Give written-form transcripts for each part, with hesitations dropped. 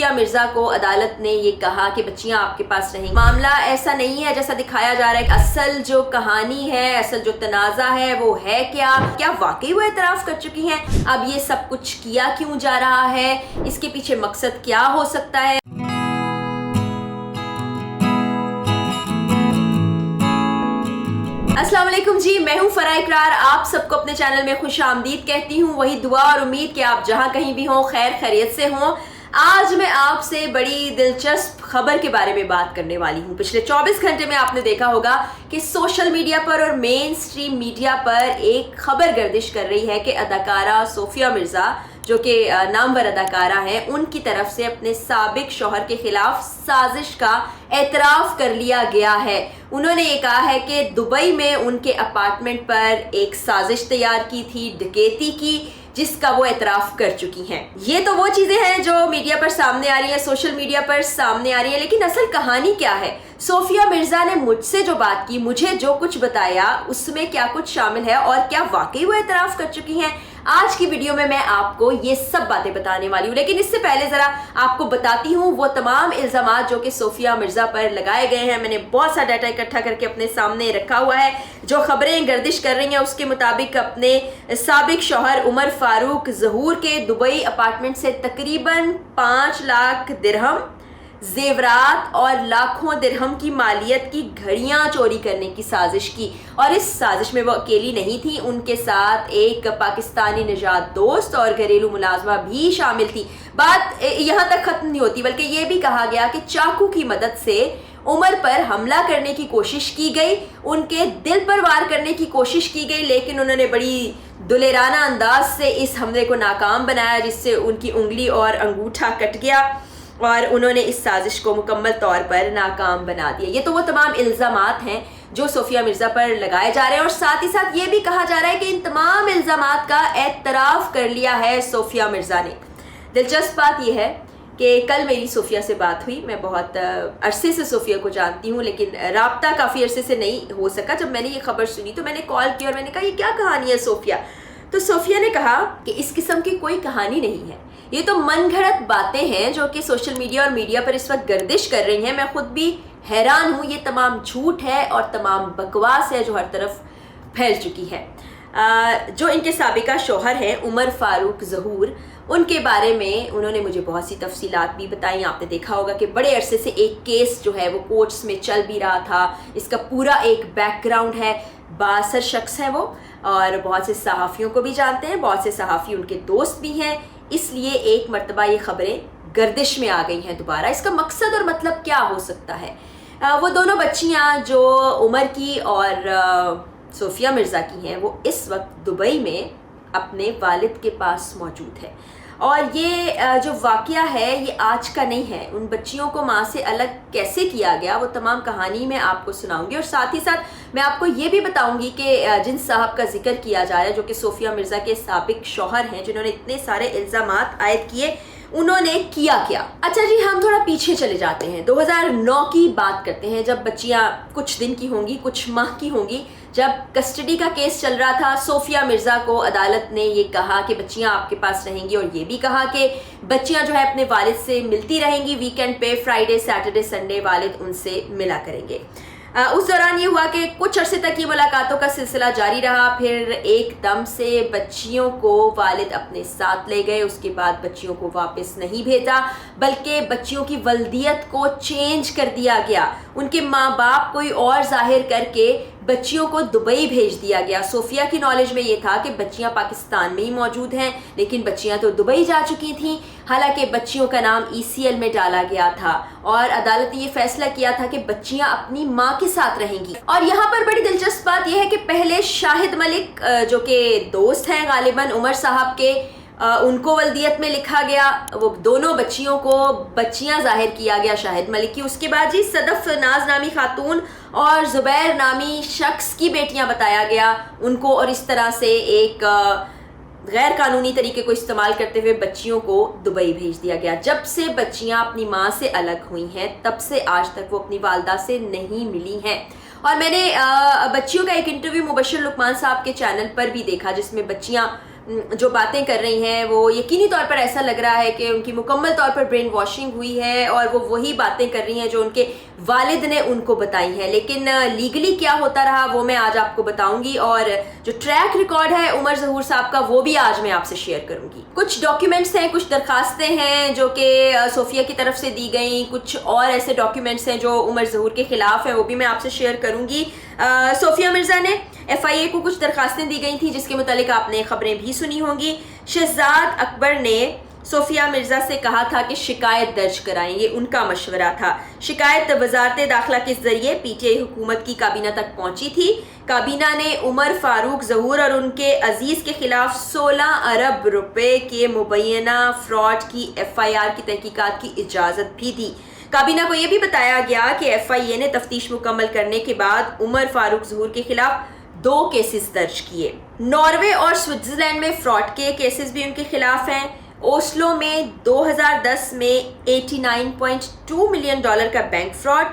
صوفیہ مرزا کو عدالت نے یہ کہا کہ بچیاں آپ کے پاس رہیں. معاملہ ایسا نہیں ہے جیسا دکھایا جا رہا ہے. اصل جو کہانی ہے, اصل جو تنازع ہے وہ ہے کیا واقعی وہ اعتراف کر چکی ہیں؟ اب یہ سب کچھ کیا کیوں جا رہا ہے؟ اس کے پیچھے مقصد کیا ہو سکتا ہے؟ السلام علیکم جی, میں ہوں فرح اقرار. آپ سب کو اپنے چینل میں خوش آمدید کہتی ہوں. وہی دعا اور امید کہ آپ جہاں کہیں بھی ہوں خیر خیریت سے ہوں. آج میں آپ سے بڑی دلچسپ خبر کے بارے میں بات کرنے والی ہوں. پچھلے 24 گھنٹے میں آپ نے دیکھا ہوگا کہ سوشل میڈیا پر اور مین سٹریم میڈیا پر ایک خبر گردش کر رہی ہے کہ اداکارہ صوفیہ مرزا جو کہ نامور اداکارہ ہیں, ان کی طرف سے اپنے سابق شوہر کے خلاف سازش کا اعتراف کر لیا گیا ہے. انہوں نے یہ کہا ہے کہ دبئی میں ان کے اپارٹمنٹ پر ایک سازش تیار کی تھی ڈکیتی کی, جس کا وہ اعتراف کر چکی ہیں. یہ تو وہ چیزیں ہیں جو میڈیا پر سامنے آ رہی ہیں, سوشل میڈیا پر سامنے آ رہی ہیں, لیکن اصل کہانی کیا ہے؟ صوفیہ مرزا نے مجھ سے جو بات کی, مجھے جو کچھ بتایا, اس میں کیا کچھ شامل ہے اور کیا واقعی وہ اعتراف کر چکی ہیں؟ آج کی ویڈیو میں آپ کو یہ سب باتیں بتانے والی ہوں. لیکن اس سے پہلے ذرا آپ کو بتاتی ہوں وہ تمام الزامات جو کہ صوفیہ مرزا پر لگائے گئے ہیں. میں نے بہت سا ڈیٹا اکٹھا کر کے اپنے سامنے رکھا ہوا ہے. جو خبریں گردش کر رہی ہیں اس کے مطابق اپنے سابق شوہر عمر فاروق ظہور کے دبئی اپارٹمنٹ سے تقریباً 5 لاکھ درہم, زیورات اور لاکھوں درہم کی مالیت کی گھڑیاں چوری کرنے کی سازش کی. اور اس سازش میں وہ اکیلی نہیں تھی, ان کے ساتھ ایک پاکستانی نژاد دوست اور گھریلو ملازمہ بھی شامل تھی. بات یہاں تک ختم نہیں ہوتی, بلکہ یہ بھی کہا گیا کہ چاقو کی مدد سے عمر پر حملہ کرنے کی کوشش کی گئی, ان کے دل پر وار کرنے کی کوشش کی گئی, لیکن انہوں نے بڑی دلیرانہ انداز سے اس حملے کو ناکام بنایا, جس سے ان کی انگلی اور انگوٹھا کٹ گیا اور انہوں نے اس سازش کو مکمل طور پر ناکام بنا دیا. یہ تو وہ تمام الزامات ہیں جو صوفیہ مرزا پر لگائے جا رہے ہیں, اور ساتھ ہی ساتھ یہ بھی کہا جا رہا ہے کہ ان تمام الزامات کا اعتراف کر لیا ہے صوفیہ مرزا نے. دلچسپ بات یہ ہے کہ کل میری صوفیہ سے بات ہوئی. میں بہت عرصے سے صوفیہ کو جانتی ہوں, لیکن رابطہ کافی عرصے سے نہیں ہو سکا. جب میں نے یہ خبر سنی تو میں نے کال کی اور میں نے کہا یہ کیا کہانی ہے صوفیہ؟ تو صوفیہ نے کہا کہ اس قسم کی کوئی کہانی نہیں ہے, یہ تو من گھڑت باتیں ہیں جو کہ سوشل میڈیا اور میڈیا پر اس وقت گردش کر رہی ہیں. میں خود بھی حیران ہوں, یہ تمام جھوٹ ہے اور تمام بکواس ہے جو ہر طرف پھیل چکی ہے. جو ان کے سابقہ شوہر ہیں عمر فاروق ظہور, ان کے بارے میں انہوں نے مجھے بہت سی تفصیلات بھی بتائیں. آپ نے دیکھا ہوگا کہ بڑے عرصے سے ایک کیس جو ہے وہ کورٹس میں چل بھی رہا تھا, اس کا پورا ایک بیک گراؤنڈ ہے. بااثر شخص ہیں وہ, اور بہت سے صحافیوں کو بھی جانتے ہیں, بہت سے صحافی ان کے دوست بھی ہیں. اس لیے ایک مرتبہ یہ خبریں گردش میں آ گئی ہیں دوبارہ. اس کا مقصد اور مطلب کیا ہو سکتا ہے؟ وہ دونوں بچیاں جو عمر کی اور صوفیہ مرزا کی ہیں, وہ اس وقت دبئی میں اپنے والد کے پاس موجود ہے. اور یہ جو واقعہ ہے یہ آج کا نہیں ہے. ان بچیوں کو ماں سے الگ کیسے کیا گیا وہ تمام کہانی میں آپ کو سناؤں گی, اور ساتھ ہی ساتھ میں آپ کو یہ بھی بتاؤں گی کہ جن صاحب کا ذکر کیا جا رہا ہے جو کہ صوفیہ مرزا کے سابق شوہر ہیں, جنہوں نے اتنے سارے الزامات عائد کیے, انہوں نے کیا کیا. اچھا جی, ہم تھوڑا پیچھے چلے جاتے ہیں. 2009 کی بات کرتے ہیں, جب بچیاں کچھ دن کی ہوں گی, کچھ ماہ کی ہوں گی, جب کسٹڈی کا کیس چل رہا تھا. صوفیہ مرزا کو عدالت نے یہ کہا کہ بچیاں آپ کے پاس رہیں گی, اور یہ بھی کہا کہ بچیاں جو ہے اپنے والد سے ملتی رہیں گی ویکینڈ پہ, فرائیڈے سیٹرڈے سنڈے والد ان سے ملا کریں گے. اس دوران یہ ہوا کہ کچھ عرصے تک یہ ملاقاتوں کا سلسلہ جاری رہا. پھر ایک دم سے بچیوں کو والد اپنے ساتھ لے گئے. اس کے بعد بچیوں کو واپس نہیں بھیجا, بلکہ بچیوں کی ولدیت کو چینج کر دیا گیا. ان کے ماں باپ کوئی اور ظاہر کر کے بچیوں کو دبئی بھیج دیا گیا. صوفیہ کی نالج میں یہ تھا کہ بچیاں پاکستان میں ہی موجود ہیں, لیکن بچیاں تو دبئی جا چکی تھیں. حالانکہ بچیوں کا نام ECL میں ڈالا گیا تھا, اور عدالت نے یہ فیصلہ کیا تھا کہ بچیاں اپنی ماں کے ساتھ رہیں گی. اور یہاں پر بڑی دلچسپ بات یہ ہے کہ پہلے شاہد ملک جو کہ دوست ہیں غالباً عمر صاحب کے, ان کو ولدیت میں لکھا گیا. وہ دونوں بچیوں کو بچیاں ظاہر کیا گیا شاہد ملک کی. اس کے بعد جی صدف ناز نامی خاتون اور زبیر نامی شخص کی بیٹیاں بتایا گیا ان کو, اور اس طرح سے ایک غیر قانونی طریقے کو استعمال کرتے ہوئے بچیوں کو دبئی بھیج دیا گیا. جب سے بچیاں اپنی ماں سے الگ ہوئی ہیں تب سے آج تک وہ اپنی والدہ سے نہیں ملی ہیں. اور میں نے بچیوں کا ایک انٹرویو مبشر لقمان صاحب کے چینل پر بھی دیکھا, جس میں بچیاں जो बातें कर रही हैं वो यकीनी तौर पर ऐसा लग रहा है कि उनकी मुकम्मल तौर पर ब्रेन वॉशिंग हुई है और वो वही बातें कर रही हैं जो उनके वालिद ने उनको बताई हैं। लेकिन लीगली क्या होता रहा वो मैं आज आपको बताऊंगी, और जो ट्रैक रिकॉर्ड है उमर ज़हूर साहब का वो भी आज मैं आपसे शेयर करूंगी। कुछ डॉक्यूमेंट्स हैं, कुछ दरखास्तें हैं जो कि सोफिया की तरफ से दी गई, कुछ और ऐसे डॉक्यूमेंट्स हैं जो उमर ज़हूर के खिलाफ हैं, वो भी मैं आपसे शेयर करूंगी। सोफिया मिर्ज़ा ने FIA को कुछ दरखास्तें दी गई थी जिसके मुतालिक आपने खबरें भी सुनी होंगी। शहजाद अकबर ने सोफिया मिर्ज़ा से कहा था कि शिकायत दर्ज कराएं, ये उनका मशवरा था। शिकायत वजारत दाखिला के ज़रिए PTI हुकूमत की काबीना तक पहुंची थी। काबीना ने उमर फारूक ज़हूर और उनके अजीज़ के खिलाफ 16 अरब रुपए के मुबैना फ्रॉड की FIR की तहकीकात की इजाज़त भी दी। काबीना को यह भी बताया गया कि FIA ने तफ्तीश मुकम्मल करने के बाद उमर फारूक ज़हूर के खिलाफ 2 केसेस दर्ज किए। नॉर्वे और स्विट्ज़रलैंड में फ्रॉड के केसेस भी उनके खिलाफ हैं। ओस्लो में 2010 में $89.2 मिलियन का बैंक फ्रॉड,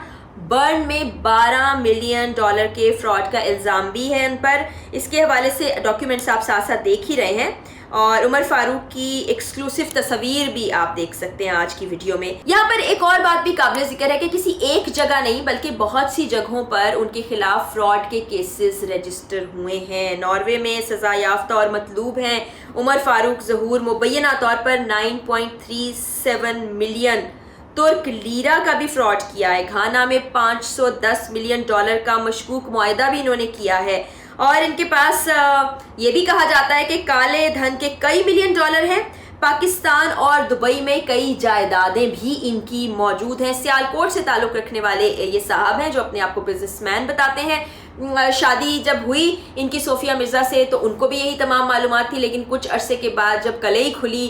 बर्न में $12 मिलियन के फ्रॉड का इल्ज़ाम भी है उन पर। इसके हवाले से डॉक्यूमेंट्स आप साथ साथ देख ही रहे हैं, और उमर फारूक की एक्सक्लूसिव तस्वीर भी आप देख सकते हैं आज की वीडियो में। यहाँ पर एक और बात भी काबिल जिक्र है कि किसी एक जगह नहीं बल्कि बहुत सी जगहों पर उनके खिलाफ फ्रॉड के केसेस रजिस्टर हुए हैं। नॉर्वे में सजा याफ्ता और मतलूब हैं उमर फारूक ज़हूर मुबैना तौर पर 9.37 मिलियन तुर्क लीरा का भी फ्रॉड किया है। घाना में $510 मिलियन का मशकूक मुआहदा भी इन्होंने किया है, और इनके पास ये भी कहा जाता है कि काले धन के कई मिलियन डॉलर हैं। पाकिस्तान और दुबई में कई जायदादें भी इनकी मौजूद हैं। सियालकोट से ताल्लुक़ रखने वाले ये साहब हैं जो अपने आप को बिजनेसमैन बताते हैं। शादी जब हुई इनकी सोफिया मिर्ज़ा से तो उनको भी यही तमाम मालूमात थी, लेकिन कुछ अरसे के बाद जब कलई खुली,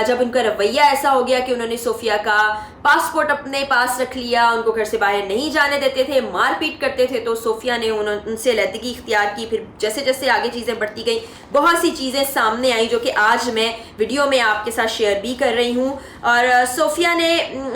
जब उनका रवैया ऐसा हो गया कि उन्होंने सोफिया का पासपोर्ट अपने पास रख लिया, उनको घर से बाहर नहीं जाने देते थे, मारपीट करते थे, तो सोफिया ने उनसे अलहदगी इख्तियार की। फिर जैसे जैसे आगे चीज़ें बढ़ती गई बहुत सी चीज़ें सामने आई जो कि आज मैं वीडियो में आपके साथ शेयर भी कर रही हूँ। और सोफिया ने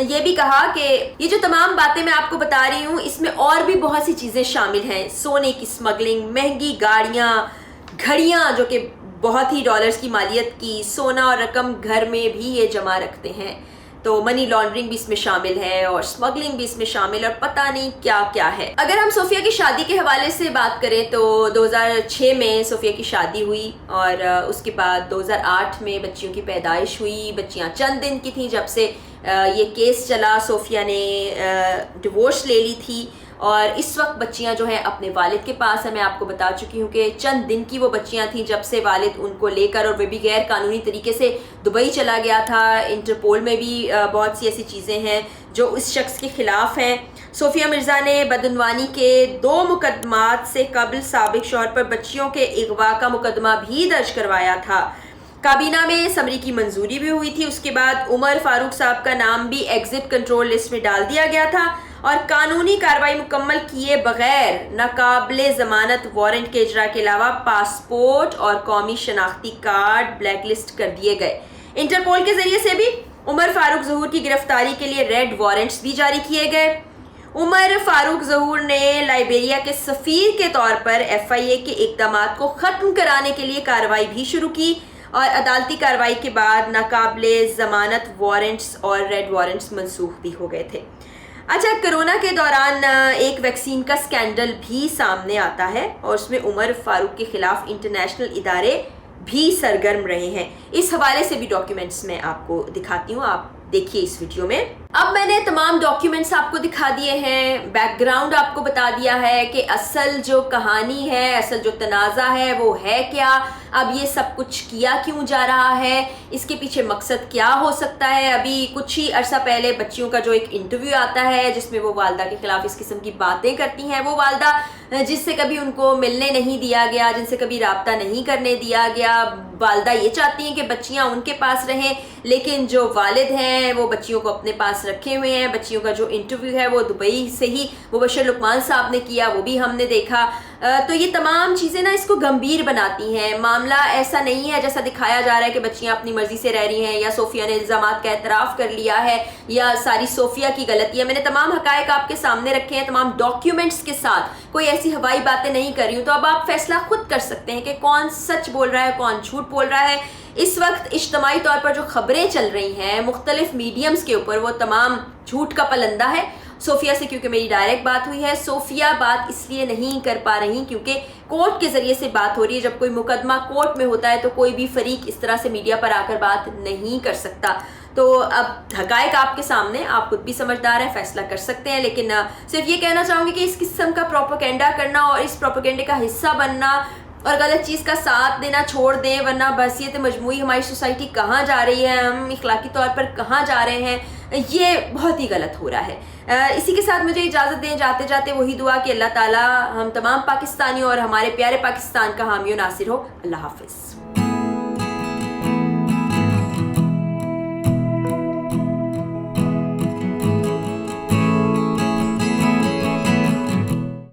ये भी कहा कि ये जो तमाम बातें मैं आपको बता रही हूँ इसमें और भी बहुत सी चीज़ें शामिल हैं। सोने की स्मगलिंग, महंगी गाड़ियाँ, घड़ियाँ जो कि बहुत ही डॉलर्स की मालियत की, सोना और रकम घर में भी ये जमा रखते हैं, तो मनी लॉन्ड्रिंग भी इसमें शामिल है और स्मगलिंग भी इसमें शामिल, और पता नहीं क्या क्या है। अगर हम सोफिया की शादी के हवाले से बात करें तो 2006 में सोफिया की शादी हुई, और उसके बाद 2008 में बच्चियों की पैदाइश हुई। बच्चियां चंद दिन की थी जब से ये केस चला। सोफिया ने डिवोर्स ले ली थी और इस वक्त बच्चियां जो हैं अपने वालिद के पास है। मैं आपको बता चुकी हूँ कि चंद दिन की वो बच्चियां थीं जब से वालिद उनको लेकर, और वे भी गैर कानूनी तरीके से दुबई चला गया था। इंटरपोल में भी बहुत सी ऐसी चीज़ें हैं जो इस शख्स के खिलाफ हैं। सोफिया मिर्ज़ा ने बदनवानी के 2 मुकदमात से कबल साबिक शौहर पर बच्चियों के अगवा का मुकदमा भी दर्ज करवाया था। काबीना में समरी की मंजूरी भी हुई थी। उसके बाद उमर फारूक साहब का नाम भी एग्जिट कंट्रोल लिस्ट में डाल दिया गया था, और कानूनी कार्रवाई मुकम्मल किए बगैर नाकाबिले ज़मानत वारंट के इजरा के अलावा पासपोर्ट और कौमी शनाख्ती कार्ड ब्लैक लिस्ट कर दिए गए। इंटरपोल के जरिए से भी उमर फारूक ज़हूर की गिरफ्तारी के लिए रेड वारंट्स भी जारी किए गए। उमर फारूक ज़हूर ने लाइबेरिया के सफ़ीर के तौर पर FIA के इक़दामात को ख़त्म कराने के लिए कार्रवाई भी शुरू की, और अदालती कार्रवाई के बाद नाकाबिले ज़मानत वारंट्स और रेड वारंट्स मनसूख भी हो गए थे। अच्छा, कोरोना के दौरान एक वैक्सीन का स्कैंडल भी सामने आता है, और उसमें उमर फारूक के खिलाफ इंटरनेशनल इदारे भी सरगर्म रहे हैं। इस हवाले से भी डॉक्यूमेंट्स मैं आपको दिखाती हूँ, आप देखिए इस वीडियो में। अब मैंने तमाम डॉक्यूमेंट्स आपको दिखा दिए हैं, बैकग्राउंड आपको बता दिया है कि असल जो कहानी है, असल जो तनाज़ा है वो है क्या, अब ये सब कुछ किया क्यों जा रहा है, इसके पीछे मकसद क्या हो सकता है। अभी कुछ ही अरसा पहले बच्चियों का जो एक इंटरव्यू आता है जिसमें वो वालदा के खिलाफ इस किस्म की बातें करती हैं, वो वालदा जिससे कभी उनको मिलने नहीं दिया गया, जिनसे कभी राब्ता नहीं करने दिया गया। वालदा ये चाहती हैं कि बच्चियाँ उनके पास रहें, लेकिन जो वालिद हैं वो बच्चियों को अपने पास पास रखे हुए हैं। बच्चियों का जो इंटरव्यू है वो दुबई से ही मुबशर लुकमान साहब ने किया, वो भी हमने देखा। तो ये तमाम चीज़ें ना इसको गंभीर बनाती हैं। मामला ऐसा नहीं है जैसा दिखाया जा रहा है कि बच्चियां अपनी मर्जी से रह रही हैं या सोफिया ने इल्ज़ामात का एतराफ़ कर लिया है या सारी सोफिया की गलती है। मैंने तमाम हक़ाइक़ आपके सामने रखे हैं, तमाम डॉक्यूमेंट्स के साथ, कोई ऐसी हवाई बातें नहीं कर रही हूँ। तो अब आप फैसला खुद कर सकते हैं कि कौन सच बोल रहा है, कौन झूठ बोल रहा है। इस वक्त इज्तमाई तौर पर जो खबरें चल रही हैं मुख्तलिफ मीडियम्स के ऊपर, वो तमाम झूठ का पलंदा है। सोफिया से क्योंकि मेरी डायरेक्ट बात हुई है, सोफिया बात इसलिए नहीं कर पा रही क्योंकि कोर्ट के ज़रिए से बात हो रही है। जब कोई मुकदमा कोर्ट में होता है तो कोई भी फरीक इस तरह से मीडिया पर आकर बात नहीं कर सकता। तो अब हक़ाइक़ आपके सामने, आप खुद भी समझदार हैं, फैसला कर सकते हैं। लेकिन सिर्फ ये कहना चाहूँगी कि इस किस्म का प्रोपेगेंडा करना और इस प्रोपेगेंडे का हिस्सा बनना और गलत चीज़ का साथ देना छोड़ दें, वरना बहसीयत मजमूई हमारी सोसाइटी कहाँ जा रही है, हम इखलाकी तौर पर कहाँ जा रहे हैं, ये बहुत ही गलत हो रहा है। इसी के साथ मुझे इजाज़त दें, जाते जाते वही दुआ कि अल्लाह ताला हम तमाम पाकिस्तानियों और हमारे प्यारे पाकिस्तान का हामी और नासिर हो। अल्लाह हाफ़िज़।